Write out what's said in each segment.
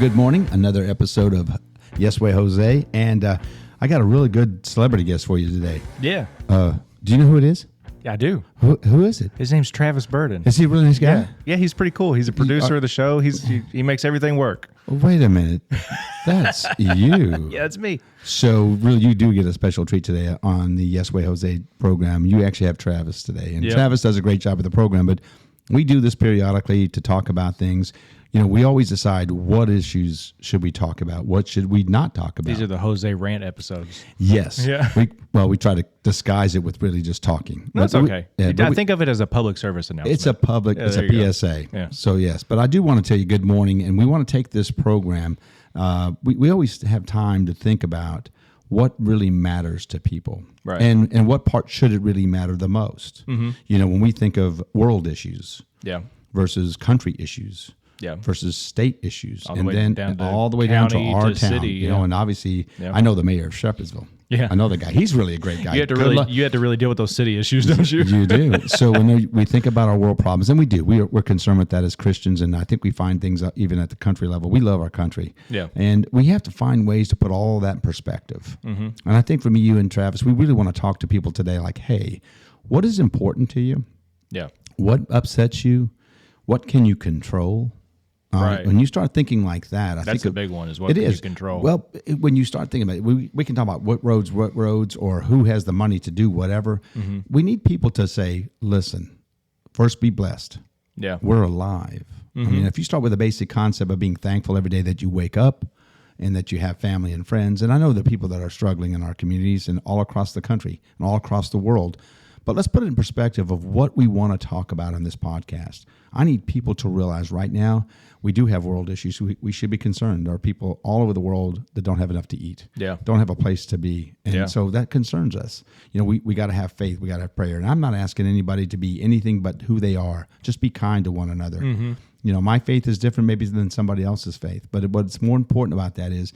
good morning. Another episode of Yes Way Jose. And I got a really good celebrity guest for you today. Yeah. Do you know who it is? Yeah, I do. Who is it? His name's Travis Burden. Is he a really nice guy? Yeah, he's pretty cool. He's a producer of the show. He makes everything work. Wait a minute. That's you. Yeah, that's me. So really, you do get a special treat today on the Yes Way Jose program. You actually have Travis today. And Yep. Travis does a great job with the program, but we do this periodically to talk about things. You know, we always decide what issues should we talk about, what should we not talk about. These are the Jose rant episodes. Yes. Yeah. We try to disguise it with really just talking. No, it's But okay. I think of it as a public service announcement. it's a public, Yeah, it's there a you go. PSA. Yeah. So yes, but I do want to tell you good morning, and we want to take this program. We always have time to think about what really matters to people, Right. And what part should it really matter the most. Mm-hmm. You know, when we think of world issues Yeah. versus country issues. Yeah. Versus state issues, All the and way then down to all the way down to county our to town, city, you yeah. know, and obviously, Yeah. I know the mayor of Shepherdsville. Yeah. I know the guy. He's really a great guy. You had to Good luck. really deal with those city issues, don't you? You do. So when we think about our world problems, and we do, we're concerned with that as Christians, and I think we find things even at the country level. We love our country, Yeah. and we have to find ways to put all of that in perspective. Mm-hmm. And I think for me, you and Travis, we really want to talk to people today. Like, hey, what is important to you? Yeah. What upsets you? What can you control? Right. When you start thinking like that, I That's think the big one is what it can is. you control. Well, when you start thinking about it, we can talk about what roads, or who has the money to do whatever. Mm-hmm. We need people to say, listen, first be blessed. Yeah. We're alive. I mean, if you start with a basic concept of being thankful every day that you wake up and that you have family and friends, and I know the people that are struggling in our communities and all across the country and all across the world, but let's put it in perspective of what we want to talk about on this podcast. I need people to realize right now we do have world issues. We should be concerned. There are people all over the world that don't have enough to eat, Yeah. don't have a place to be. And Yeah. so that concerns us. You know, we got to have faith. We got to have prayer. And I'm not asking anybody to be anything but who they are. Just be kind to one another. Mm-hmm. You know, my faith is different maybe than somebody else's faith. But what's more important about that is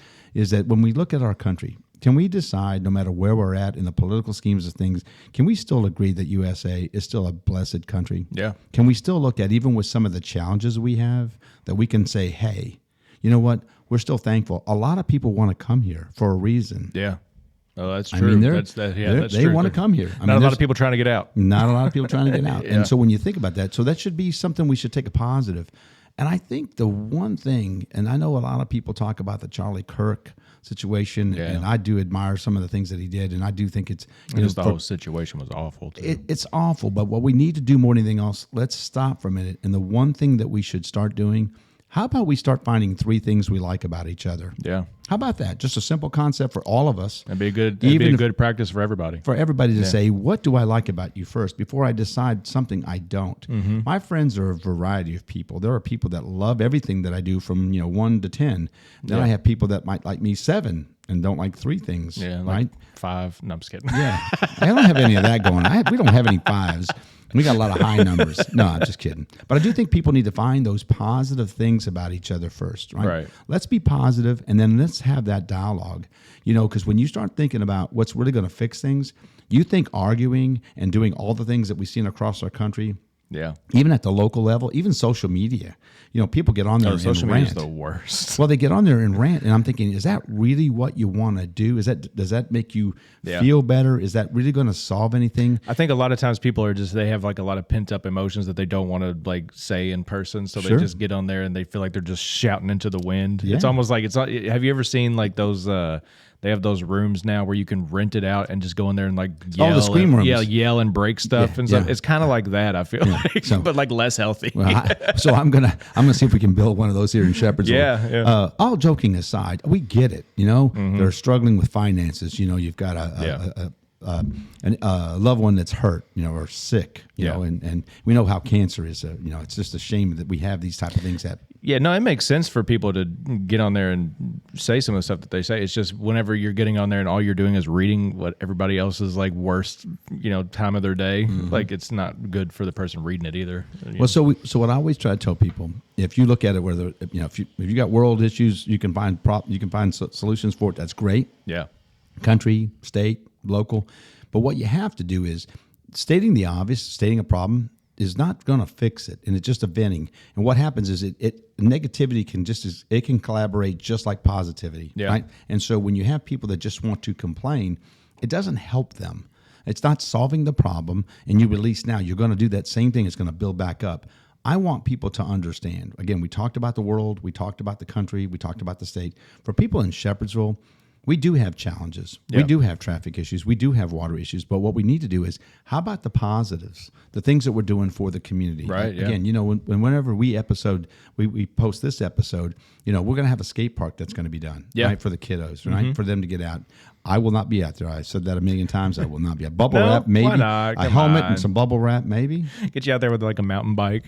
that when we look at our country, can we decide, no matter where we're at in the political schemes of things, can we still agree that USA is still a blessed country? Yeah. Can we still look at, even with some of the challenges we have, that we can say, hey, you know what? We're still thankful. A lot of people want to come here for a reason. Yeah. Oh, that's I true. mean, That's they true. want to come here. Not a lot of people trying to get out. Not a lot of people trying to get out. Yeah. And so when you think about that, so that should be something we should take a positive. And I think the one thing, and I know a lot of people talk about the Charlie Kirk situation, Yeah. and I do admire some of the things that he did, and I do think it's Because the whole situation was awful, too. it's awful. But what we need to do more than anything else, let's stop for a minute. And the one thing that we should start doing, how about we start finding 3 things we like about each other? Yeah. How about that? Just a simple concept for all of us. That'd be a good, Even if- good practice for everybody. For everybody to say, what do I like about you first before I decide something I don't? Mm-hmm. My friends are a variety of people. There are people that love everything that I do from 1 to 10. Then I have people that might like me 7 and don't like 3 things. Yeah. Like right? 5. No, I'm just kidding. Yeah. I don't have any of that going. We don't have any 5s. We got a lot of high numbers. No, I'm just kidding. But I do think people need to find those positive things about each other first, right? Right. Let's be positive, and then let's have that dialogue. Because when you start thinking about what's really going to fix things, you think arguing and doing all the things that we've seen across our country, Yeah. even at the local level, even social media. People get on there and Social media rant. is the worst. Well, they get on there and rant, and I'm thinking, is that really what you want to do? Does that make you Yeah. feel better? Is that really going to solve anything? I think a lot of times people are they have like a lot of pent up emotions that they don't want to like say in person. So Sure. they just get on there and they feel like they're just shouting into the wind. Yeah. It's almost like have you ever seen like those, they have those rooms now where you can rent it out and just go in there and like yell. the scream rooms. Yeah, yell and break stuff Yeah, and stuff. yeah. It's kind of like that, I feel like, So- but like less healthy. Well, so I'm gonna see if we can build one of those here in Shepherdsville. Yeah. All joking aside, we get it. They're struggling with finances. You've got a loved one that's hurt, or sick. And we know how cancer is. It's just a shame that we have these type of things that. Yeah, no, it makes sense for people to get on there and say some of the stuff that they say. It's just whenever you're getting on there and all you're doing is reading what everybody else's like worst, time of their day, like it's not good for the person reading it either. Well, so what I always try to tell people, if you look at it, whether if you got world issues, you can find solutions for it. That's great. Yeah. Country, state, local. But what you have to do is stating the obvious, stating a problem. is not going to fix it, and it's just a venting. And what happens is negativity can collaborate just like positivity, right? And so when you have people that just want to complain, it doesn't help them. It's not solving the problem, and you release now. You're going to do that same thing. It's going to build back up. I want people to understand. Again, we talked about the world, we talked about the country, we talked about the state. For people in Shepherdsville, we do have challenges. Yeah. We do have traffic issues. We do have water issues. But what we need to do is, how about the positives, the things that we're doing for the community? Right. Yeah. Again, whenever we post this episode, we're going to have a skate park that's going to be done, right, for the kiddos, right, for them to get out. I will not be out there. I said that a million times. I will not be out. Bubble wrap, maybe. Why not? A helmet and some bubble wrap, maybe. Get you out there with like a mountain bike.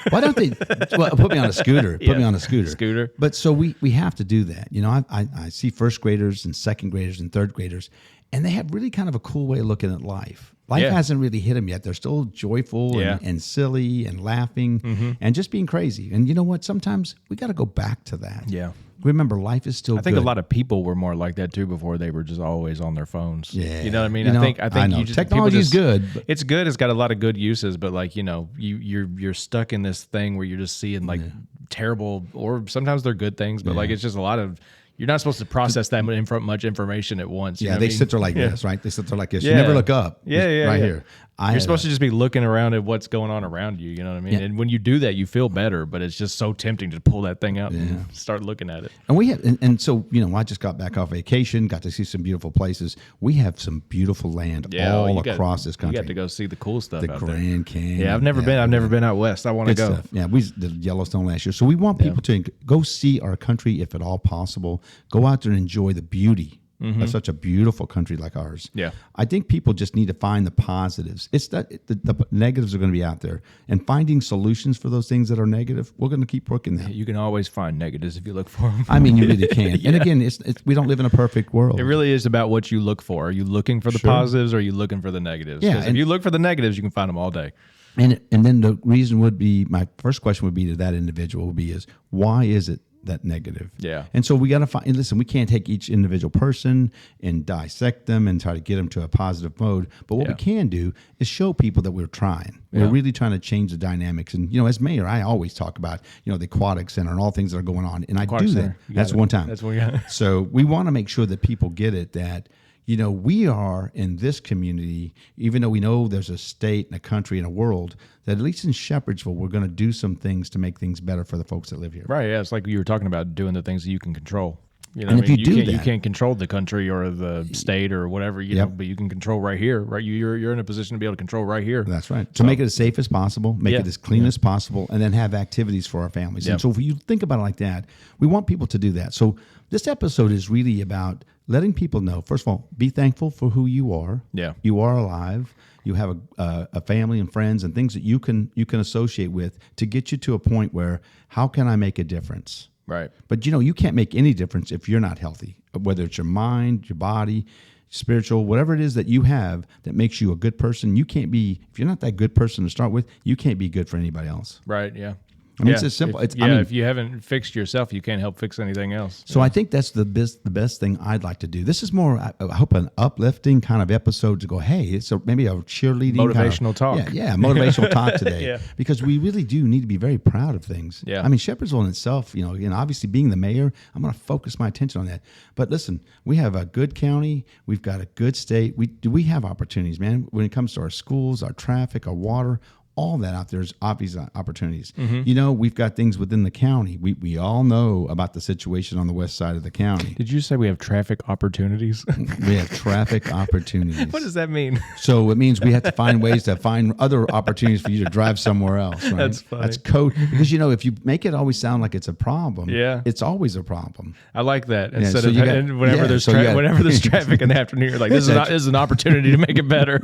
Why don't they? Well, put me on a scooter. Put me on a scooter. Scooter. But so we have to do that. I see first graders and second graders and third graders, and they have really kind of a cool way of looking at life. Life hasn't really hit them yet. They're still joyful and silly and laughing and just being crazy. And you know what? Sometimes we got to go back to that. Yeah. Remember, life is still good. I think a lot of people were more like that too before they were just always on their phones. Yeah. You know what I mean? I think technology is good. It's good. It's got a lot of good uses, but like, you're stuck in this thing where you're just seeing like terrible, or sometimes they're good things, but like it's just a lot of. You're not supposed to process that much information at once. Yeah, they sit there like this, right? They sit there like this. You never look up. Right here. You're supposed to just be looking around at what's going on around you. You know what I mean? Yeah. And when you do that, you feel better. But it's just so tempting to pull that thing out and start looking at it. And we have, and so I just got back off vacation, got to see some beautiful places. We have some beautiful land all across this country. You got to go see the cool stuff. The Grand Canyon. Yeah, I've never been. I've never been out west. I want to go. Stuff. Yeah, we did Yellowstone last year. So we want people to go see our country if at all possible. Go out there and enjoy the beauty of such a beautiful country like ours. Yeah, I think people just need to find the positives. It's that the negatives are going to be out there, and finding solutions for those things that are negative. We're going to keep working that. You can always find negatives if you look for them. I mean, you really can. And again, it's we don't live in a perfect world. It really is about what you look for. Are you looking for the positives, or are you looking for the negatives? Yeah, if you look for the negatives, you can find them all day. And then the reason would be, my first question would be to that individual would be is, why is it that negative? Yeah. And so we got to find, and listen, we can't take each individual person and dissect them and try to get them to a positive mode. But what we can do is show people that we're trying. We're really trying to change the dynamics. And, as mayor, I always talk about, the Aquatic Center and all things that are going on. And I do that. That's one time. That's what we got. So we want to make sure that people get it, that we are in this community, even though we know there's a state and a country and a world, that at least in Shepherdsville, we're going to do some things to make things better for the folks that live here. Right. Yeah. It's like you were talking about doing the things that you can control. And if you do that, you can't control the country or the state or whatever, know, but you can control right here, right? You're in a position to be able to control right here. That's right. To make it as safe as possible, make it as clean as possible, and then have activities for our families. And so if you think about it like that, we want people to do that. So this episode is really about letting people know, first of all, be thankful for who you are. Yeah. You are alive. You have a family and friends and things that you can associate with to get you to a point where, how can I make a difference? Right. But you can't make any difference if you're not healthy, whether it's your mind, your body, spiritual, whatever it is that you have that makes you a good person. You can't be, if you're not that good person to start with, you can't be good for anybody else. Right. Yeah. I mean, it's as simple. If you haven't fixed yourself, you can't help fix anything else. So I think that's the best thing I'd like to do. This is more, I hope, an uplifting kind of episode to go, hey, it's maybe a cheerleading motivational talk. Yeah, motivational talk today. Because we really do need to be very proud of things. Yeah. I mean, Shepherdsville in itself, obviously being the mayor, I'm going to focus my attention on that. But listen, we have a good county. We've got a good state. We have opportunities, man, when it comes to our schools, our traffic, our water. All that out there is obvious opportunities. We've got things within the county. We all know about the situation on the west side of the county. Did you say we have traffic opportunities? We have traffic opportunities. What does that mean? So it means we have to find ways to find other opportunities for you to drive somewhere else. Right? That's funny. That's code. Because, if you make it always sound like it's a problem, it's always a problem. I like that. Instead of whenever there's traffic in the afternoon, you're like, this is an opportunity to make it better.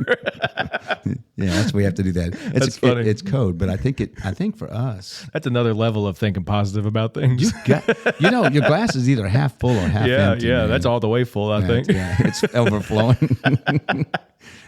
Yeah, that's why we have to do that. That's funny. It's code, but I think for us, that's another level of thinking positive about things. Your glass is either half full or half empty. Yeah, that's all the way full. I think. Yeah, it's overflowing.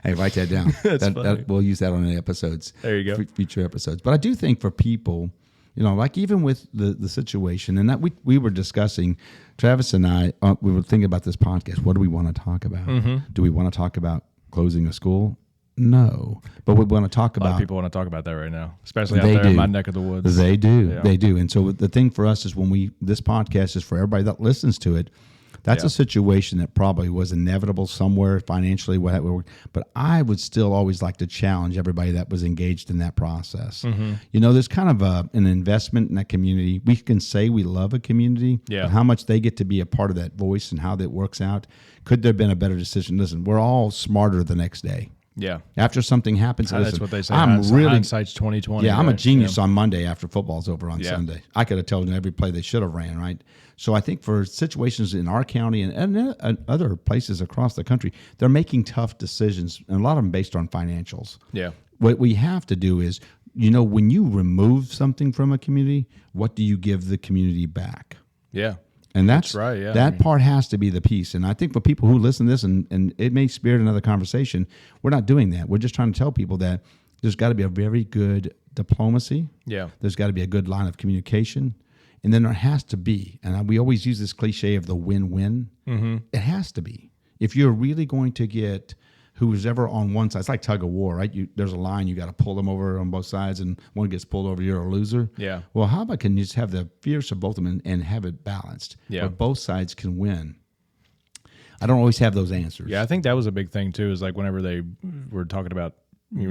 Hey, write that down. Funny. We'll use that on the episodes. There you go. Future episodes. But I do think for people, like even with the situation, and that we were discussing, Travis and I, we were thinking about this podcast. What do we want to talk about? Do we want to talk about closing a school No, but we want to talk A lot of about. people want to talk about that right now, especially out They there in do. my neck of the woods. They do. Yeah. They do. And so the thing for us is this podcast is for everybody that listens to it. That's Yeah. a situation that probably was inevitable somewhere financially, whatever. But I would still always like to challenge everybody that was engaged in that process. Mm-hmm. There's kind of an investment in that community. We can say we love a community, Yeah. but how much they get to be a part of that voice and how that works out. Could there have been a better decision? Listen, we're all smarter the next day. Yeah. After something happens, That's listen, what they say. I'm really Hindsight's 2020. I'm a right? genius on Monday after football's over on Yeah. Sunday. I could have told them every play they should have ran, right? So I think for situations in our county and other places across the country, they're making tough decisions, and a lot of them based on financials. Yeah. What we have to do is, when you remove something from a community, what do you give the community back? Yeah. And that's right, yeah. That part has to be the piece. And I think for people who listen to this, and it may spirit another conversation, we're not doing that. We're just trying to tell people that there's got to be a very good diplomacy. Yeah. There's got to be a good line of communication. And then there has to be, and we always use this cliche of the win-win. Mm-hmm. It has to be. If you're really going to get who's ever on one side, it's like tug of war, right? There's a line, you got to pull them over on both sides, and one gets pulled over, you're a loser. Yeah. Well, how about can you just have the fierce of both of them and have it balanced, Yeah. where both sides can win? I don't always have those answers. Yeah, I think that was a big thing too. Is like whenever they were talking about,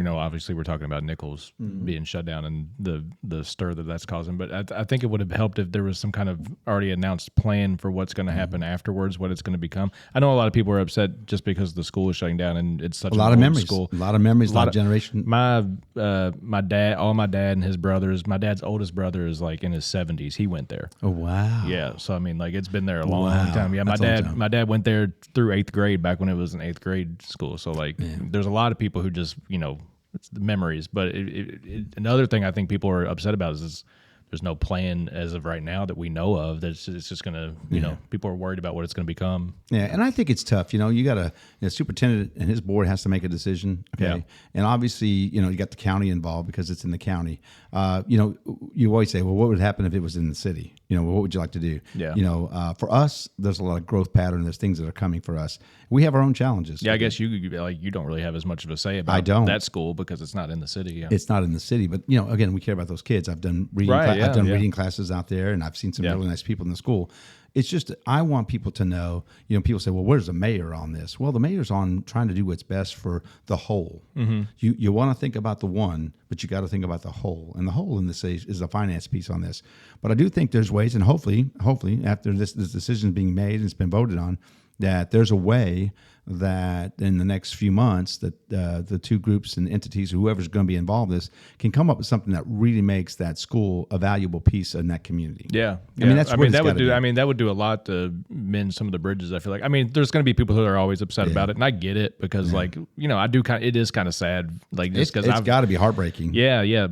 obviously we're talking about Nichols being shut down and the stir that's causing. But I think it would have helped if there was some kind of already announced plan for what's going to happen afterwards, what it's going to become. I know a lot of people are upset just because the school is shutting down and it's such a lot of old memories. school. A lot of memories, a lot of generation. My dad, my dad and his brothers. My dad's oldest brother is like in his 70s. He went there. Oh wow! Yeah, so I mean, like it's been there a long Wow. time. Yeah, That's a long time. my dad went there through 8th grade back when it was an 8th grade school. So like, there's a lot of people who just it's the memories. But another thing I think people are upset about is there's no plan as of right now that we know of. It's just gonna people are worried about what it's gonna become. Yeah, and I think it's tough. You got a superintendent and his board has to make a decision. Okay, Yeah. and obviously, you got the county involved because it's in the county. You always say, well, what would happen if it was in the city? What would you like to do? Yeah. For us, there's a lot of growth pattern. There's things that are coming for us. We have our own challenges. Yeah, I guess you don't really have as much of a say about don't. that school because it's not in the city. Yeah. It's not in the city, but again, we care about those kids. I've done reading. Right, I've done yeah. reading classes out there, and I've seen some Yeah. really nice people in the school. It's just I want people to know. People say, "Well, where's the mayor on this?" Well, the mayor's on trying to do what's best for the whole. Mm-hmm. You want to think about the one, but you got to think about the whole, and the whole in this is the finance piece on this. But I do think there's ways, and hopefully, after this decision is being made and it's been voted on, that there's a way that in the next few months that the two groups and entities, whoever's going to be involved in this, can come up with something that really makes that school a valuable piece in that community. Yeah, I mean, that's what it's that would gotta do. be. I mean, that would do a lot to mend some of the bridges. I feel like. I mean, there's going to be people who are always upset about it, and I get it because, I do kind. It is kind of sad, like just because It's got to be heartbreaking. Yeah,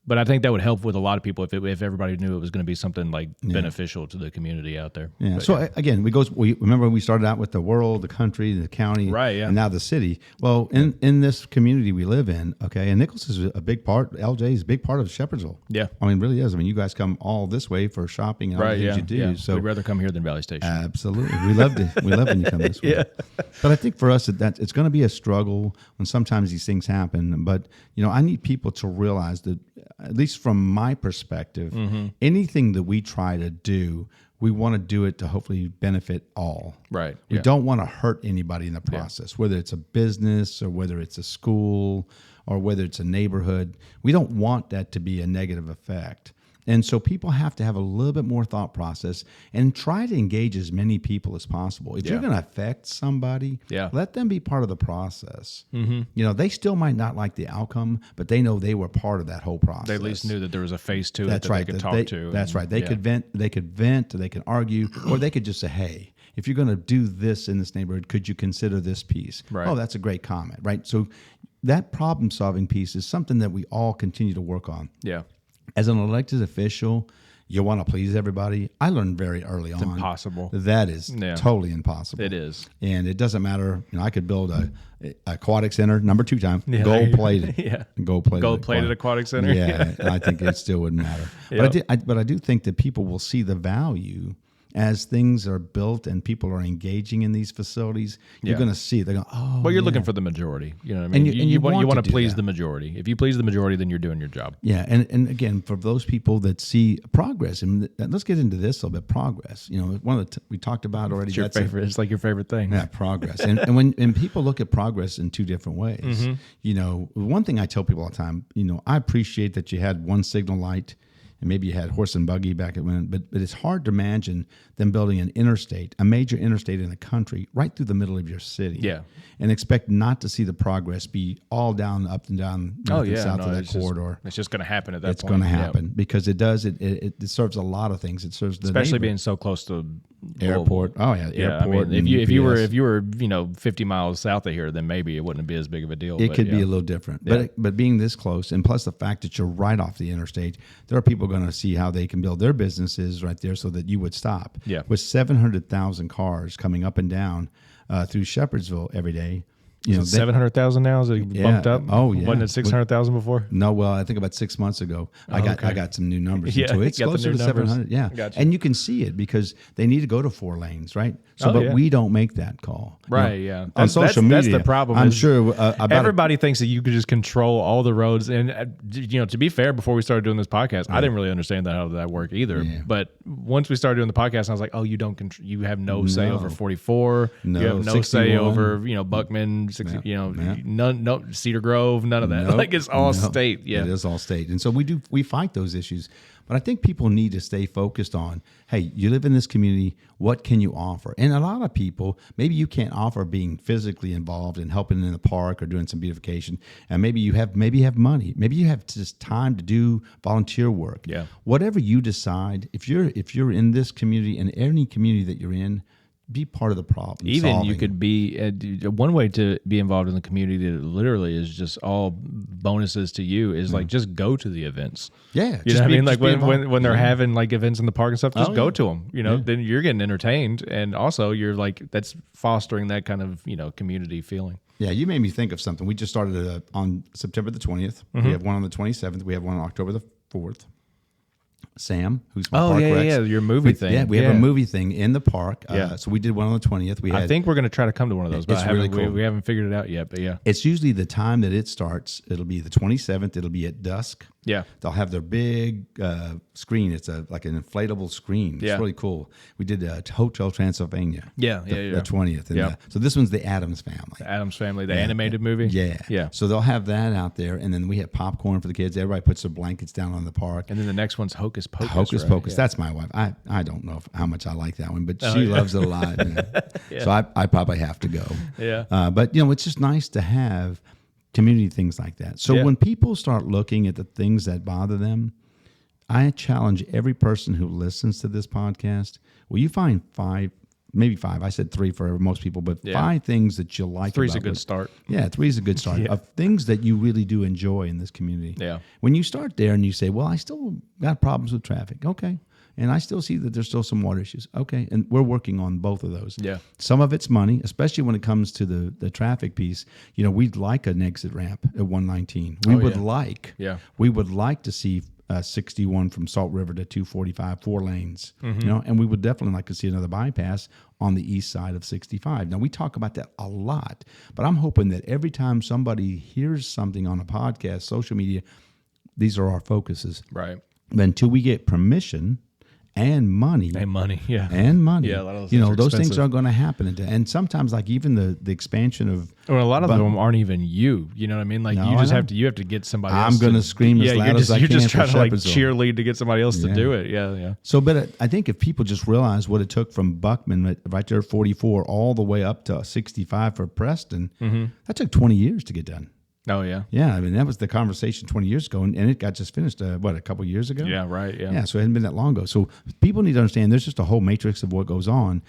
but I think that would help with a lot of people if everybody knew it was going to be something like beneficial to the community out there. Yeah. But, So again, we remember when we started out with the world, the country, the county, Right, yeah. and now the city. Well, in this community we live in, okay, and Nichols is a big part. LJ is a big part of Shepherdsville. Yeah. I mean, it really is. I mean, you guys come all this way for shopping and all right, the yeah, things you do. yeah. So we'd rather come here than Valley Station. absolutely, we love when you come this way. Yeah. But I think for us that it's going to be a struggle when sometimes these things happen. But I need people to realize that, at least from my perspective, anything that we try to do, we want to do it to hopefully benefit all. Right. We yeah. don't want to hurt anybody in the process, whether it's a business or whether it's a school or whether it's a neighborhood. We don't want that to be a negative effect. And so people have to have a little bit more thought process and try to engage as many people as possible. If you're going to affect somebody, let them be part of the process. Mm-hmm. They still might not like the outcome, but they know they were part of that whole process. They at least knew that there was a face to it that right. they could talk to. That's right. They could vent, they could argue, or they could just say, hey, if you're going to do this in this neighborhood, could you consider this piece? Right. Oh, that's a great comment, right? So that problem-solving piece is something that we all continue to work on. Yeah. As an elected official, you want to please everybody. I learned very early on. Impossible. That is totally impossible. It is. And it doesn't matter. I could build a aquatic center, number 2 time, gold plated. Yeah. Gold plated aquatic center. Yeah. And I think it still wouldn't matter. Yep. But I do think that people will see the value as things are built and people are engaging in these facilities, you're going to see they're going, oh, well, you're yeah. looking for the majority. You know what I mean? And you want to to do please that. the majority. If you please the majority, then you're doing your job. Yeah, and again, for those people that see progress, and let's get into this a little bit. Progress, you know, one of the we talked about already. It's your favorite. It's like your favorite thing. Yeah, progress. and when people look at progress in two different ways, Mm-hmm. you know, one thing I tell people all the time, you know, I appreciate that you had one signal light. And maybe you had horse and buggy back at when, but it's hard to imagine them building an interstate, a major interstate in the country, right through the middle of your city. Yeah. And expect not to see the progress be all down, up and down, north and south of that corridor. It's just going to happen at that It's point. going to happen because it does. It serves a lot of things. It serves the Especially neighbor. being so close to Airport. Oh yeah, Yeah, airport. I mean, and if you UPS. were 50 miles south of here, then maybe it wouldn't be as big of a deal. It could be a little different, but being this close, and plus the fact that you're right off the interstate, there are people going to see how they can build their businesses right there, so that you would stop. Yeah. With 700,000 cars coming up and down through Shepherdsville every day, you know, 700,000 now. Is it bumped up? Oh, yeah. Wasn't it 600,000 before? No, well, I think about 6 months ago, I got some new numbers. Yeah, into it. It's you got the closer new to numbers. 700. Yeah, Gotcha. and you can see it because they need to go to 4 lanes, right? So, Oh, but yeah. we don't make that call, you know. Right, yeah. On That's- social that's media, the problem I'm is sure about Everybody thinks that you could just control all the roads, and to be fair, before we started doing this podcast, I didn't really understand how that worked either. Yeah. But once we started doing the podcast, I was like, oh, you don't you have no say No. over 44. No, you have no say 61. over Buckman, 60, Yeah. none, no Cedar Grove, none of that. Nope. Like it's all No. state. Yeah, It is all state. And so we fight those issues. But I think people need to stay focused on, hey, you live in this community, what can you offer? And a lot of people, maybe you can't offer being physically involved and helping in the park or doing some beautification. And maybe you have money. Maybe you have just time to do volunteer work. Yeah. Whatever you decide, if you're in this community and any community that you're in, be part of the problem. Even solving. you could be one way to be involved in the community that literally is just all bonuses to you is like just go to the events. Yeah, You know what I mean? Like just be when involved. they're having like events in the park and stuff, just Oh, go yeah. to them. You know, then you're getting entertained, and also you're like that's fostering that kind of community feeling. Yeah, you made me think of something. We just started on September the 20th. Mm-hmm. We have one on the 27th. We have one on October the 4th. Sam, who's my Oh, park yeah, Rex. yeah, your movie thing. Yeah, we have Yeah. a movie thing in the park. Yeah. So we did one on the 20th. We had, I think we're going to try to come to one of those, but It's I haven't, really cool. we haven't figured it out yet. But yeah, it's usually the time that it starts. It'll be the 27th. It'll be at dusk. yeah. They'll have their big screen. It's like an inflatable screen. It's Yeah. really cool. We did Hotel Transylvania. Yeah, the 20th. And Yeah. so this one's the Addams Family. The Addams Family, the animated movie. Yeah. yeah. So they'll have that out there. And then we have popcorn for the kids. Everybody puts their blankets down on the park. And then the next one's Hocus Pocus. Hocus right? Pocus. Yeah. That's my wife. I don't know how much I like that one, but she yeah. loves it a lot. you know. So I probably have to go. Yeah. But it's just nice to have community things like that. So Yeah. when people start looking at the things that bother them, I challenge every person who listens to this podcast. Will you find 5, maybe 5? I said 3 for most people, but Yeah. 5 things that you like. 3's a about good what- start. Yeah, 3 is a good start of things that you really do enjoy in this community. Yeah. When you start there and you say, well, I still got problems with traffic. Okay. And I still see that there's still some water issues. Okay. And we're working on both of those. Yeah. Some of it's money, especially when it comes to the traffic piece. We'd like an exit ramp at 119. We would like to see 61 from Salt River to 245, 4 lanes, and we would definitely like to see another bypass on the east side of 65. Now, we talk about that a lot, but I'm hoping that every time somebody hears something on a podcast, social media, these are our focuses. Right. But until we get permission and money, And money. Yeah. and money, Yeah, a lot of those things are those things expensive. aren't going to happen. And sometimes, like even the expansion of, Well, a lot of But- them aren't even you. You know what I mean? Like No, you I just know. have to get somebody. I'm else gonna to scream as yeah, loud you're as just, I You're can just for trying to like Shepherdsville. cheerlead to get somebody else Yeah. to do it. Yeah, yeah. So, but I think if people just realize what it took from Buckman right there at 44 all the way up to 65 for Preston, that took 20 years to get done. Oh yeah. Yeah, I mean, that was the conversation 20 years ago, and it got just finished, a couple years ago? Yeah. Right. Yeah. Yeah, so it hadn't been that long ago. So people need to understand there's just a whole matrix of what goes on.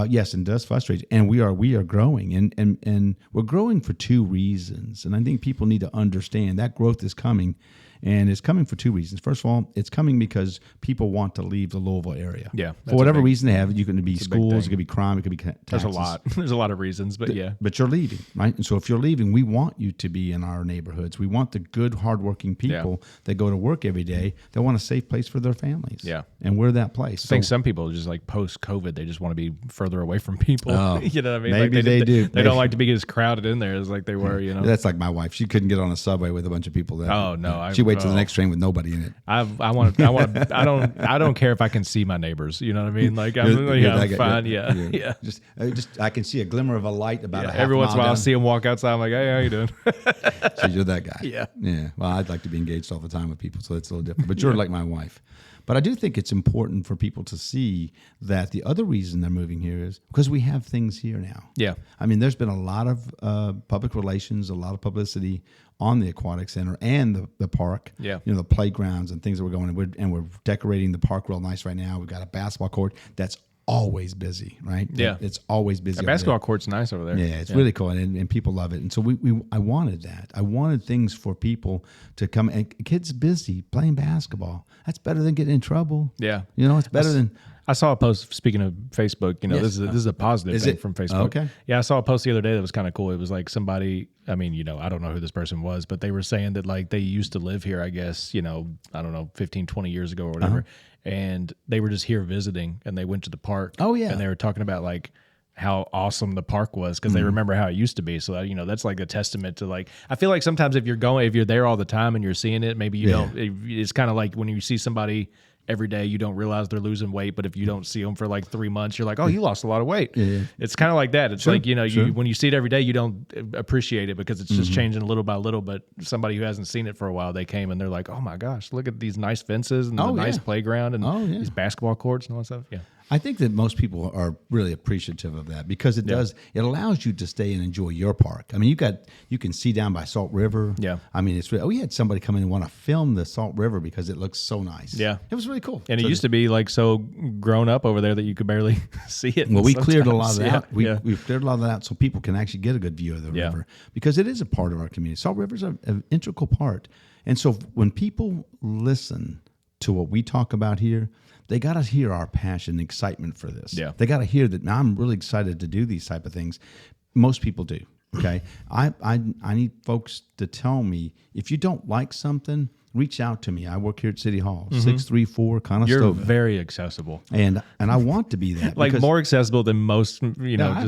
Yes, and it does frustrate. And we are growing, and we're growing for 2 reasons. And I think people need to understand that growth is coming. And it's coming for two reasons. First of all, it's coming because people want to leave the Louisville area. Yeah, For whatever reason they have, you can be schools, it could be crime, it could be taxes. There's a lot. There's a lot of reasons, but yeah. But you're leaving, right? And so if you're leaving, we want you to be in our neighborhoods. We want the good, hardworking people that go to work every day that want a safe place for their families. Yeah. And we're that place. I think some people just like post-COVID, they just want to be further away from people. Oh, you know what I mean? maybe like they do. They don't like to be as crowded in there as like they were, you know? That's like my wife. She couldn't get on a subway with a bunch of people. Oh, no. She waits till the next train with nobody in it. I don't care if I can see my neighbors. You know what I mean? Like I'm fine. Yeah. Just I can see a glimmer of a light about a half every once in a while, down. I'll see them walk outside. I'm like, hey, how you doing? So you're that guy. Yeah. Well, I'd like to be engaged all the time with people, so it's a little different. But you're like my wife. But I do think it's important for people to see that the other reason they're moving here is because we have things here now. Yeah. I mean, there's been a lot of public relations, a lot of publicity on the aquatic center and the park. Yeah. You know, the playgrounds and things that we're going, and we're decorating the park real nice right now. We've got a basketball court that's always busy, right? Yeah. It's always busy. The basketball court's nice over there. Yeah, it's really cool, and people love it. And so I wanted that. I wanted things for people to come, and kids busy playing basketball. That's better than getting in trouble. Yeah. You know, it's better than... I saw a post, speaking of Facebook, you know, Yes. this is a positive thing from Facebook. Okay. Yeah, I saw a post the other day that was kind of cool. It was like somebody, I mean, you know, I don't know who this person was, but they were saying that like they used to live here, I guess, you know, I don't know, 15, 20 years ago or whatever. And they were just here visiting and they went to the park. Oh, yeah. And they were talking about like how awesome the park was because they remember how it used to be. So that, you know, that's like a testament to like, I feel like sometimes if you're there all the time and you're seeing it, maybe you don't, it's kind of like when you see somebody every day, you don't realize they're losing weight, but if you don't see them for like 3 months, you're like, oh, you lost a lot of weight. Yeah. It's kind of like that. It's like, you know, when you see it every day, you don't appreciate it because it's just changing little by little. But somebody who hasn't seen it for a while, they came and they're like, oh my gosh, look at these nice fences and the nice playground and these basketball courts and all that stuff. Yeah. I think that most people are really appreciative of that because it allows you to stay and enjoy your park. I mean, you can see down by Salt River. Yeah. I mean, we had somebody come in and want to film the Salt River because it looks so nice. Yeah. It was really cool. And it used to be like so grown up over there that you could barely see it. Well, we cleared a lot of that. Yeah. We cleared a lot of that so people can actually get a good view of the river because it is a part of our community. Salt River is an integral part. And so when people listen to what we talk about here, they got to hear our passion and excitement for this. Yeah. They got to hear that I'm really excited to do these type of things. Most people do. Okay. I need folks to tell me if you don't like something, reach out to me. I work here at City Hall, 634 Conestoga. You're very accessible. And I want to be that. Like more accessible than most, you know,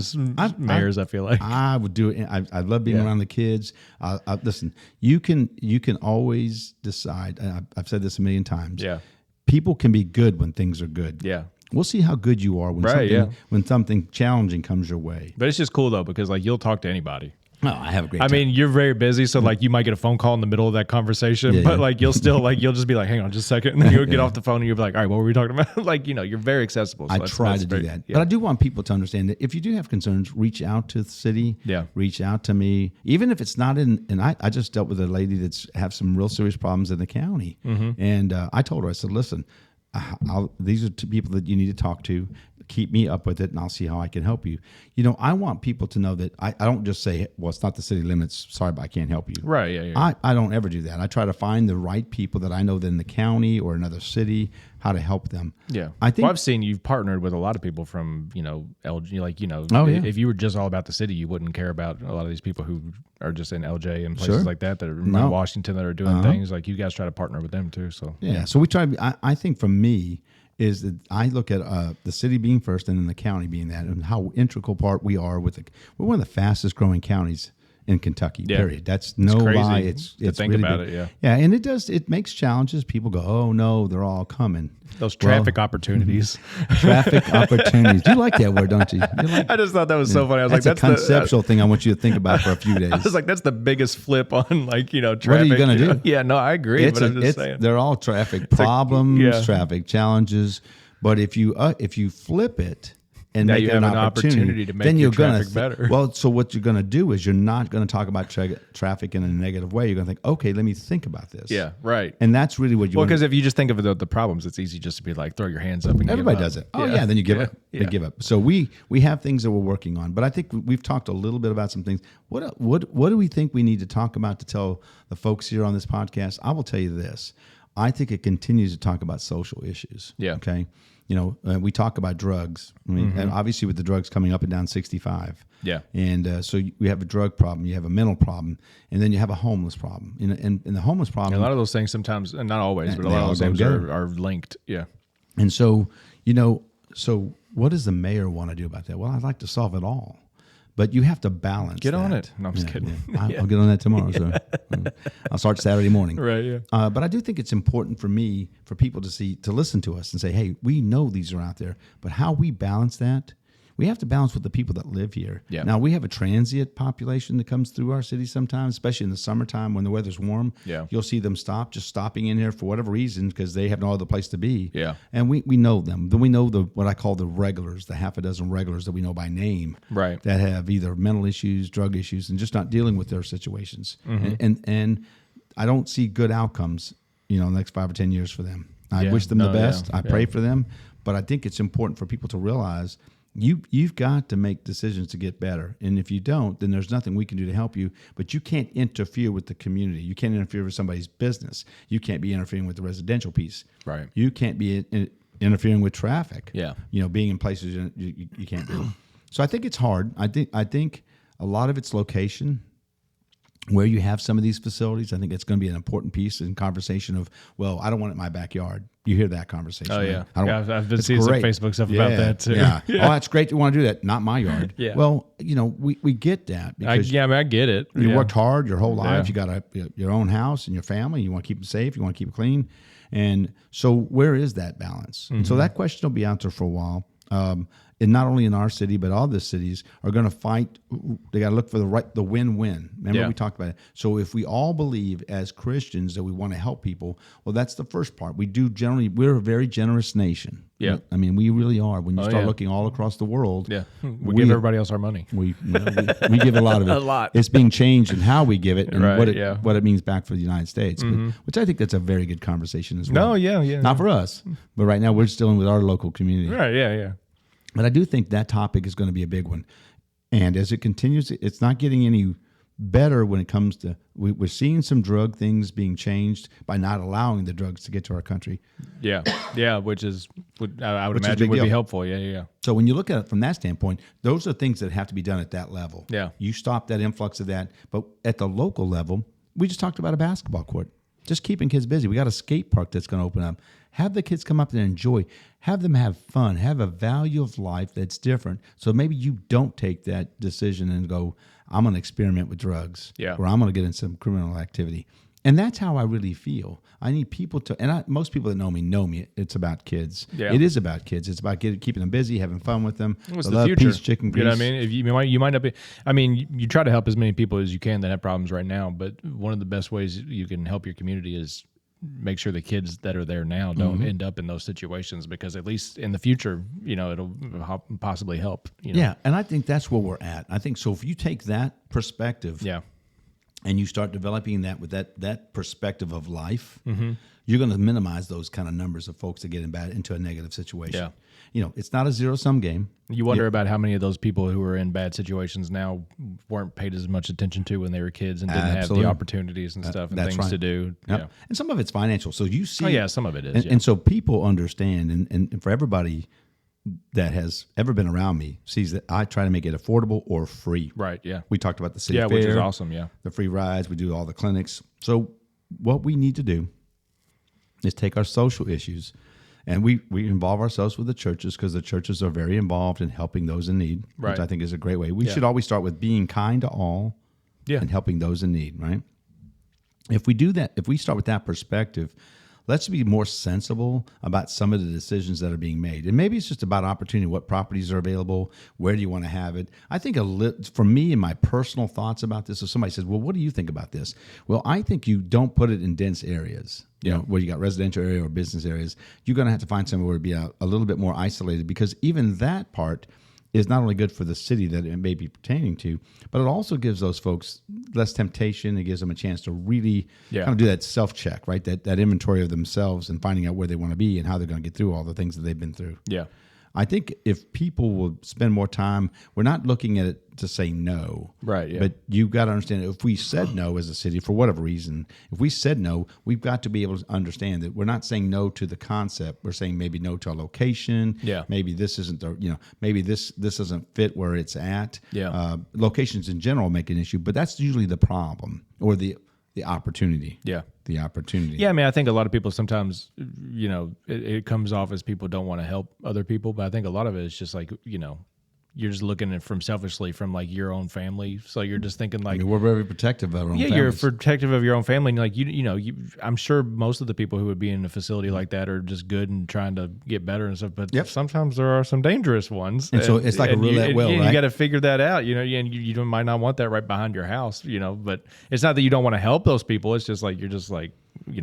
mayors, I feel like. I would do it. I love being around the kids. Listen, you can always decide. I've said this a million times. Yeah. People can be good when things are good. Yeah. We'll see how good you are when something challenging comes your way. But it's just cool though, because like you'll talk to anybody. Oh, I have a great time. I mean, you're very busy, so like you might get a phone call in the middle of that conversation, but like you'll still like you'll just be like, hang on just a second, and then you'll get off the phone and you'll be like, all right, what were we talking about? Like, you know, you're very accessible. So I try to do that. But I do want people to understand that if you do have concerns, reach out to the city. Yeah. Reach out to me. Even if it's not in, and I just dealt with a lady that's have some real serious problems in the county. And I told her, I said, listen, these are two people that you need to talk to. Keep me up with it, and I'll see how I can help you. You know, I want people to know that I don't just say, well, it's not the city limits. Sorry, but I can't help you. Right, yeah. I don't ever do that. I try to find the right people that I know that in the county or another city, how to help them. Yeah. I think I've seen you've partnered with a lot of people from, you know, LG, like, you know, if you were just all about the city, you wouldn't care about a lot of these people who are just in LJ and places like that are in Washington that are doing things. Like you guys try to partner with them too. So yeah. So we try to I think for me is that I look at the city being first and then the county being that, and how integral part we are with we're one of the fastest growing counties in Kentucky, period. That's no lie. It's think really about big. it, Yeah, and it makes challenges. People go, oh no, they're all coming. Those traffic opportunities. Traffic opportunities. You like that word, don't you? I just thought that was so funny. I was that's like, that's a conceptual thing I want you to think about for a few days. I was like, that's the biggest flip on like, you know, traffic. What are you going to do? Yeah, no, I agree. But I'm just saying. They're all traffic problems, traffic challenges. But if you flip it and Now make you it an have an opportunity, opportunity to make then your you're gonna traffic better. Well, so what you're going to do is you're not going to talk about traffic in a negative way. You're going to think, okay, let me think about this. Yeah, right. And that's really what you Well, want. because if you just think of the problems, it's easy just to be like, throw your hands up and Everybody give up. does it. Oh yeah, then you give up. Yeah. They give up. So we have things that we're working on, but I think we've talked a little bit about some things. What do we think we need to talk about to tell the folks here on this podcast? I will tell you this. I think it continues to talk about social issues. Yeah. Okay. We talk about drugs. I mean, and obviously with the drugs coming up and down 65. Yeah. And so we have a drug problem, you have a mental problem, and then you have a homeless problem. And the homeless problem. And a lot of those things sometimes, and not always, but a They lot all of those go things together. are linked. Yeah. And so, so what does the mayor want to do about that? Well, I'd like to solve it all. But you have to balance. Get on that. it. No, I'm just kidding. Yeah. I'll get on that tomorrow. So I'll start Saturday morning. Right. Yeah. But I do think it's important for people to listen to us and say, hey, we know these are out there, but how we balance that, we have to balance with the people that live here. Yeah. Now, we have a transient population that comes through our city sometimes, especially in the summertime when the weather's warm. Yeah. You'll see them stopping in here for whatever reason because they have no other place to be. Yeah. And we know them. Then we know what I call the regulars, the half a dozen regulars that we know by name. Right. That have either mental issues, drug issues, and just not dealing with their situations. And I don't see good outcomes, in the next 5 or 10 years for them. I Yeah. wish them the No, best. yeah. I pray for them. But I think it's important for people to realize you've got to make decisions to get better. And if you don't, then there's nothing we can do to help you. But you can't interfere with the community. You can't interfere with somebody's business. You can't be interfering with the residential piece. Right. You can't be interfering with traffic. Yeah. Being in places you can't do. So I think it's hard. I think a lot of it's location. Where you have some of these facilities, I think it's going to be an important piece in conversation of, well, I don't want it in my backyard. You hear that conversation. Oh, right? yeah. I don't, Yeah, I've been it's seeing some great. Facebook stuff about that, too. Yeah. Yeah. Oh, that's great. You want to do that. Not my yard. Yeah. Well, we get that because I get it. you Yeah. worked hard your whole life. Yeah. You got your own house and your family. You want to keep it safe. You want to keep it clean. And so where is that balance? And so that question will be out there for a while. And not only in our city, but all the cities are going to fight. They got to look for the win-win. Remember we talked about it. So if we all believe as Christians that we want to help people, well, that's the first part. We're a very generous nation. Yeah. I mean, we really are. When you start yeah. looking all across the world, Yeah. We give everybody else our money. we give a lot of it. A lot. It's being changed in how we give it and Right, what it means back for the United States, which I think that's a very good conversation as well. No, yeah. Not for us, but right now we're just dealing with our local community. Right. Yeah. But I do think that topic is going to be a big one. And as it continues, it's not getting any better when it comes to, we're seeing some drug things being changed by not allowing the drugs to get to our country. Yeah. Yeah. Which is, I would Which is a imagine big would be deal. helpful. Yeah. So when you look at it from that standpoint, those are things that have to be done at that level. Yeah. You stop that influx of that. But at the local level, we just talked about a basketball court. Just keeping kids busy. We got a skate park that's going to open up. Have the kids come up and enjoy. Have them have fun. Have a value of life that's different. So maybe you don't take that decision and go, I'm going to experiment with drugs. Yeah. Or I'm going to get in some criminal activity. And that's how I really feel. I need people to, and most people that know me, it's about kids. Yeah. It is about kids. It's about keeping them busy, having fun with them. What's They the love future? peace, chicken grease. You know what I mean? If you might not be. I mean, you try to help as many people as you can that have problems right now. But one of the best ways you can help your community is make sure the kids that are there now don't end up in those situations, because at least in the future, it'll possibly help. Yeah, and I think that's where we're at. I think so. If you take that perspective, Yeah. and you start developing that with that perspective of life, you're going to minimize those kind of numbers of folks that get into a negative situation. Yeah. It's not a zero-sum game. You wonder about how many of those people who are in bad situations now weren't paid as much attention to when they were kids and didn't Absolutely. have the opportunities and stuff and That's things right. to do. Yep. Yeah. And some of it's financial. So you see, Oh, yeah, some of it is. and so people understand, and for everybody that has ever been around me sees that I try to make it affordable or free. Right, yeah. We talked about the city Yeah, fair, which is awesome, yeah. the free rides. We do all the clinics. So what we need to do is take our social issues, and we involve ourselves with the churches, because the churches are very involved in helping those in need, Right. which I think is a great way. We Yeah. should always start with being kind to all Yeah. and helping those in need, right? If we do that, if we start with that perspective, let's be more sensible about some of the decisions that are being made. And maybe it's just about opportunity, what properties are available, where do you want to have it? I think for me and my personal thoughts about this, if somebody says, well, what do you think about this? Well, I think you don't put it in dense areas, where you got residential area or business areas. You're going to have to find somewhere to be a little bit more isolated, because even that part, is not only good for the city that it may be pertaining to, but it also gives those folks less temptation. It gives them a chance to really kind of do that self-check, right? That inventory of themselves and finding out where they want to be and how they're going to get through all the things that they've been through. Yeah. I think if people will spend more time, we're not looking at it to say no. Right, yeah. But you've got to understand, if we said no as a city, for whatever reason, if we said no, we've got to be able to understand that we're not saying no to the concept. We're saying maybe no to a location. Yeah. Maybe this isn't the, maybe this doesn't fit where it's at. Yeah. Locations in general make an issue, but that's usually the problem or the opportunity. Yeah. The opportunity. Yeah, I mean, I think a lot of people sometimes, it comes off as people don't want to help other people, but I think a lot of it is just like, you're just looking at it from selfishly from like your own family. So you're just thinking like, I mean, we're very protective of our own families. you're protective of your own family. And like, I'm sure most of the people who would be in a facility like that are just good and trying to get better and stuff. But sometimes there are some dangerous ones. And so it's like a roulette wheel, right? You got to figure that out, and you might not want that right behind your house, but it's not that you don't want to help those people. It's just like, you're just like,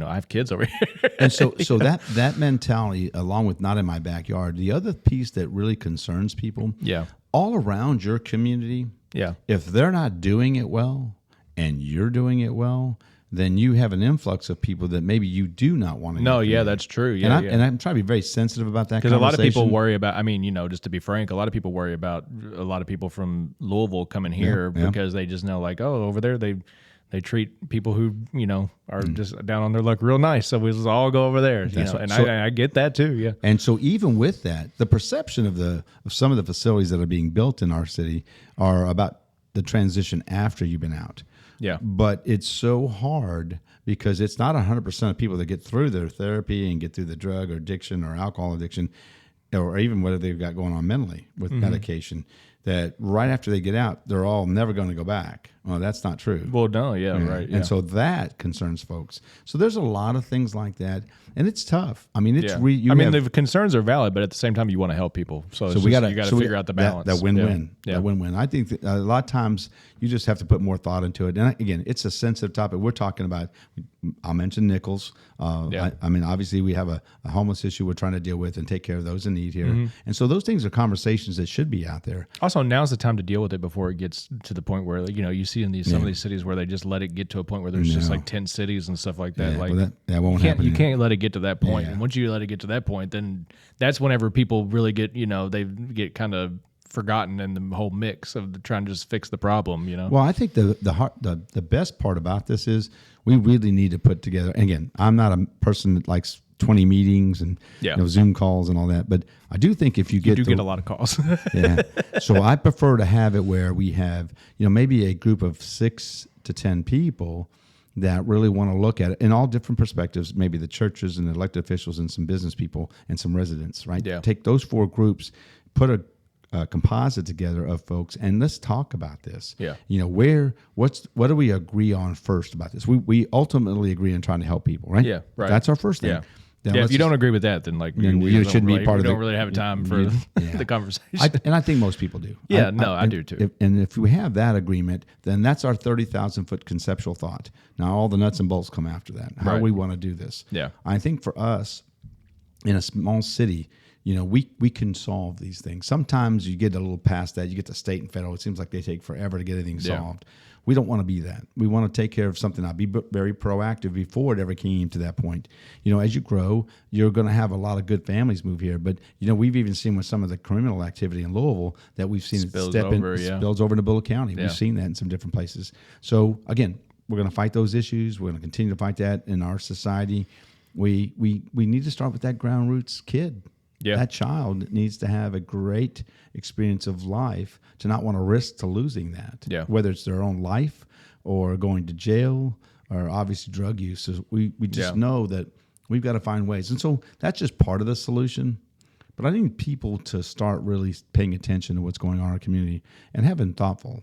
I have kids over here. And so that mentality, along with not in my backyard, the other piece that really concerns people, all around your community, if they're not doing it well and you're doing it well, then you have an influx of people that maybe you do not want to. No, that's true. Yeah, and I'm trying to be very sensitive about that, because a lot of people worry about. I mean, just to be frank, a lot of people worry about a lot of people from Louisville coming here because they just know, like, oh, over there they treat people who are just down on their luck real nice, so we just all go over there. And I get that too. Yeah. And so even with that, the perception of some of the facilities that are being built in our city are about the transition after you've been out. Yeah. But it's so hard because it's not 100% of people that get through their therapy and get through the drug or addiction or alcohol addiction, or even whatever they've got going on mentally with medication, that right after they get out, they're all never going to go back. Well, that's not true. Well, no, right. Yeah. And so that concerns folks. So there's a lot of things like that, and it's tough. I mean, it's the concerns are valid, but at the same time, you want to help people. So you got to figure out the balance. That win-win. Yeah. That win-win. I think that a lot of times you just have to put more thought into it. And again, it's a sensitive topic. We're talking about. I'll mention Nichols. I mean, obviously, we have a homeless issue we're trying to deal with and take care of those in need here. Mm-hmm. And so those things are conversations that should be out there. Also, now's the time to deal with it before it gets to the point where you see in some of these cities where they just let it get to a point where there's just like 10 cities and stuff like that. Yeah, like well, that won't happen. You can't let it get to that point. Yeah. And once you let it get to that point, then that's whenever people really get they get kind of forgotten in the whole mix of trying to just fix the problem. Well, I think the best part about this is we really need to put together. And again, I'm not a person that likes 20 meetings and Zoom calls and all that, but I do think if you get get a lot of calls. So I prefer to have it where we have maybe a group of 6 to 10 people that really want to look at it in all different perspectives, maybe the churches and the elected officials and some business people and some residents, right? Yeah. Take those 4 groups, put a composite together of folks, and let's talk about this. Yeah. What do we agree on first about this? We ultimately agree on trying to help people, right? Yeah, right. That's our first thing. Yeah. If you don't agree with that, then you shouldn't be part of it. We don't really have time for the conversation. And I think most people do. Yeah, I do too. If we have that agreement, then that's our 30,000-foot conceptual thought. Now all the nuts and bolts come after that. How we want to do this. Yeah. I think for us, in a small city, we can solve these things. Sometimes you get a little past that. You get to state and federal. It seems like they take forever to get anything solved. We don't want to be that. We want to take care of something. I'll be very proactive before it ever came to that point. As you grow, you're going to have a lot of good families move here. But, we've even seen with some of the criminal activity in Louisville that we've seen spills over into Bullitt County. Yeah. We've seen that in some different places. So, again, we're going to fight those issues. We're going to continue to fight that in our society. We need to start with that ground roots kid. Yeah. That child needs to have a great experience of life to not want to risk to losing that. Yeah. Whether it's their own life or going to jail or obviously drug use. So we just know that we've got to find ways. And so that's just part of the solution. But I need people to start really paying attention to what's going on in our community and having thoughtful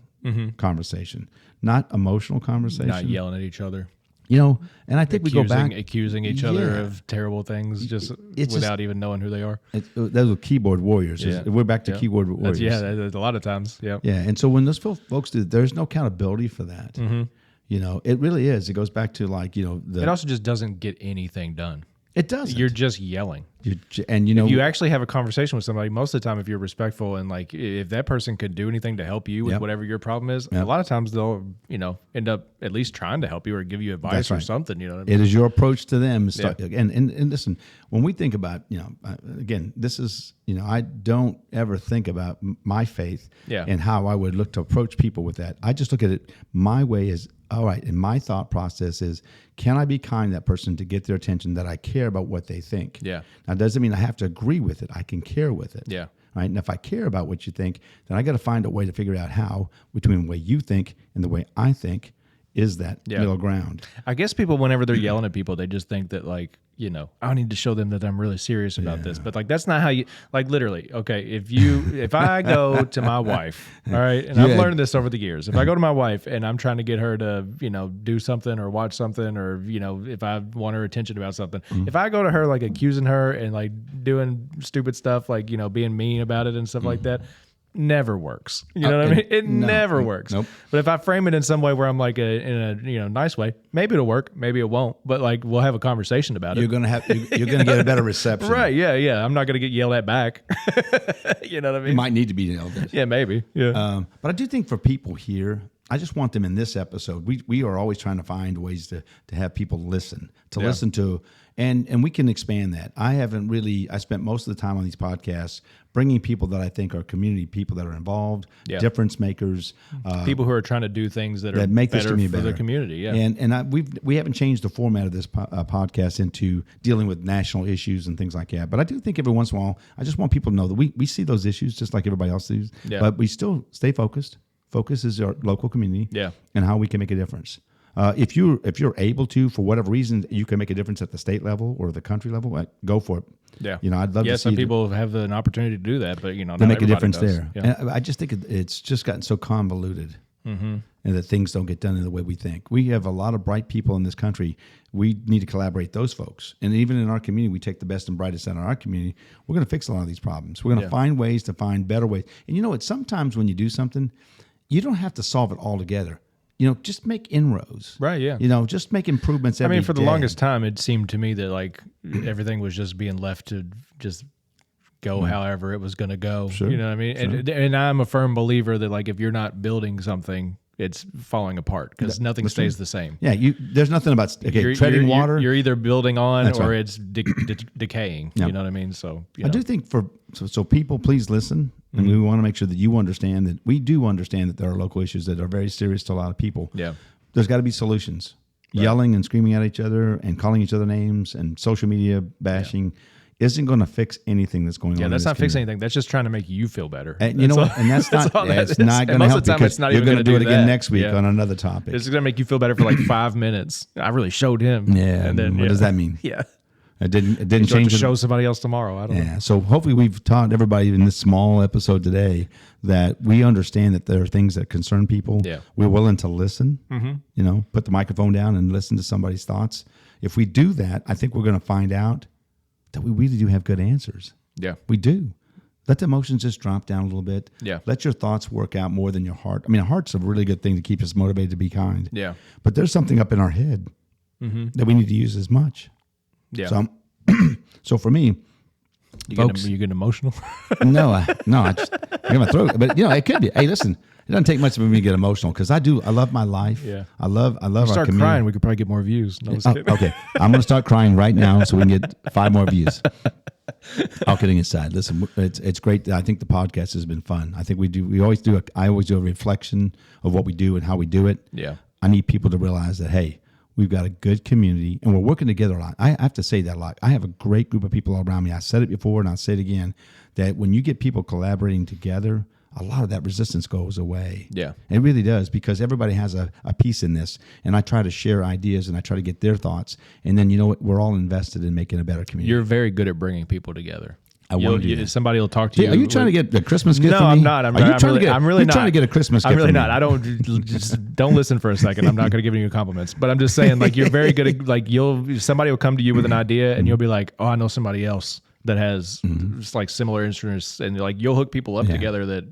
conversation, not emotional conversation. Not yelling at each other. And I think we go back accusing each other of terrible things without even knowing who they are. Those are keyboard warriors. Yeah. We're back to keyboard warriors. That's a lot of times. Yeah. Yeah. And so when those folks do, there's no accountability for that. Mm-hmm. It really is. It goes back to it also just doesn't get anything done. It doesn't. You're just yelling. And you know, if you actually have a conversation with somebody, most of the time, if you're respectful and like if that person could do anything to help you with Yep. whatever your problem is, Yep. a lot of times they'll end up at least trying to help you or give you advice That's or right. something. You know what I mean? it is your approach to them. And listen, when we think about, again, this is, I don't ever think about my faith Yeah. and how I would look to approach people with that. I just look at it my way is, all right, and my thought process is, can I be kind to that person to get their attention, that I care about what they think? Yeah. Now, it doesn't mean I have to agree with it. I can care with it. Yeah. Right. And if I care about what you think, then I got to find a way to figure out how, between the way you think and the way I think, is that Yeah. middle ground. I guess people, whenever they're yelling at people, they just think that like, I need to show them that I'm really serious about this. But like, that's not how you, like, literally, okay, if I go to my wife, all right, and I've learned this over the years, if I go to my wife and I'm trying to get her to, do something or watch something, or, if I want her attention about something, if I go to her, like accusing her and like doing stupid stuff, like, being mean about it and stuff like that, never works. You know what I mean? It never works. Nope. But if I frame it in some way where I'm like in a nice way, maybe it'll work, maybe it won't. But like we'll have a conversation about it. You're gonna get a better reception. Right? Yeah. I'm not gonna get yelled at back. You know what I mean? You might need to be yelled at. Yeah, maybe. Yeah. But I do think for people here, I just want them in this episode. We are always trying to find ways to have people listen to, and we can expand that. I spent most of the time on these podcasts bringing people that I think are community people that are involved, difference makers, people who are trying to do things that are make this better community for better. the community. Yeah. And we haven't changed the format of this podcast into dealing with national issues and things like that. But I do think every once in a while, I just want people to know that we see those issues just like everybody else does. Yeah. But we still stay focused. Focus is our local community. Yeah. And how we can make a difference. If you're able to, for whatever reason, you can make a difference at the state level or the country level, go for it. Yeah. I'd love to see some people have an opportunity to do that, but to not make a everybody difference does. there. Yeah. And I just think it's just gotten so convoluted, and that things don't get done in the way we think. We have a lot of bright people in this country. We need to collaborate those folks. And even in our community, we take the best and brightest out of our community. We're going to fix a lot of these problems. We're going to find ways to find better ways. And sometimes when you do something, you don't have to solve it all together. Just make inroads. Right, yeah. Just make improvements every day. For the longest time, it seemed to me that like everything was just being left to just go however it was going to go. Sure, You know what I mean? sure. And I'm a firm believer that like if you're not building something, it's falling apart because nothing stays the same. Yeah, there's nothing about treading water. You're either building on That's or right. it's decaying. Yeah. You know what I mean? So I do think so people, please listen. And we want to make sure that you understand that we do understand that there are local issues that are very serious to a lot of people. Yeah. There's got to be solutions. Yelling and screaming at each other and calling each other names and social media bashing isn't going to fix anything that's going on. Yeah, in that's this not fixing community. anything. That's just trying to make you feel better. And you know what? And that's not. It's not going to help because you're going to do it again next week on another topic. It's going to make you feel better for like 5 minutes. I really showed him. Yeah. And then what does that mean? Yeah. It didn't Change change to it. show somebody else tomorrow. I don't know. Yeah. So hopefully we've taught everybody in this small episode today that we understand that there are things that concern people. Yeah. We're willing to listen. Put the microphone down and listen to somebody's thoughts. If we do that, I think we're going to find out that we really do have good answers. Yeah. We do. Let the emotions just drop down a little bit. Yeah. Let your thoughts work out more than your heart. I mean, a heart's a really good thing to keep us motivated to be kind. Yeah. But there's something up in our head that we need to use as much. Yeah. So, so for me, folks, you getting emotional? I just I got my throat. But it could be. Hey, listen, it doesn't take much for me to get emotional because I love my life. Yeah. I love our Start community. crying. We could probably get more views. No, I was kidding. Okay, I'm going to start crying right now so we can get 5 more views. All kidding aside, listen, it's great. I think the podcast has been fun. I think I always do a reflection of what we do and how we do it. Yeah. I need people to realize that, hey, we've got a good community and we're working together a lot. I have to say that a lot. I have a great group of people all around me. I said it before and I'll say it again, that when you get people collaborating together, a lot of that resistance goes away. Yeah. It really does because everybody has a piece in this. And I try to share ideas and I try to get their thoughts. And then, we're all invested in making a better community. You're very good at bringing people together. I want to do that. Somebody will talk to you. Are you trying to get a Christmas gift No, from me? I'm not. I'm really not. trying to get a Christmas gift I'm really from not. me. I don't listen for a second. I'm not going to give you compliments, but I'm just saying, like, you're very good at, like, somebody will come to you with an idea and you'll be like, oh, I know somebody else that has just like similar interests, and like you'll hook people up together that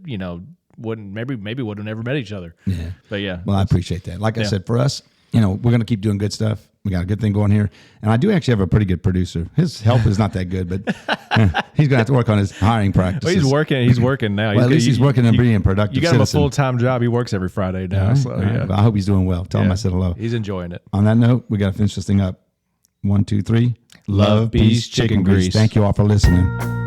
wouldn't have never met each other. Yeah. But yeah. Well, I appreciate that. Like I said, for us, we're going to keep doing good stuff. We got a good thing going here. And I do actually have a pretty good producer. His help is not that good, but he's going to have to work on his hiring practices. Well, he's working now. Well, at least he's working and being productive. You got him a citizen. full-time job. He works every Friday now. All So, right. yeah. Well, I hope he's doing well. Tell him I said hello. He's enjoying it. On that note, we got to finish this thing up. 1, 2, 3. Love, peace, chicken grease. Thank you all for listening.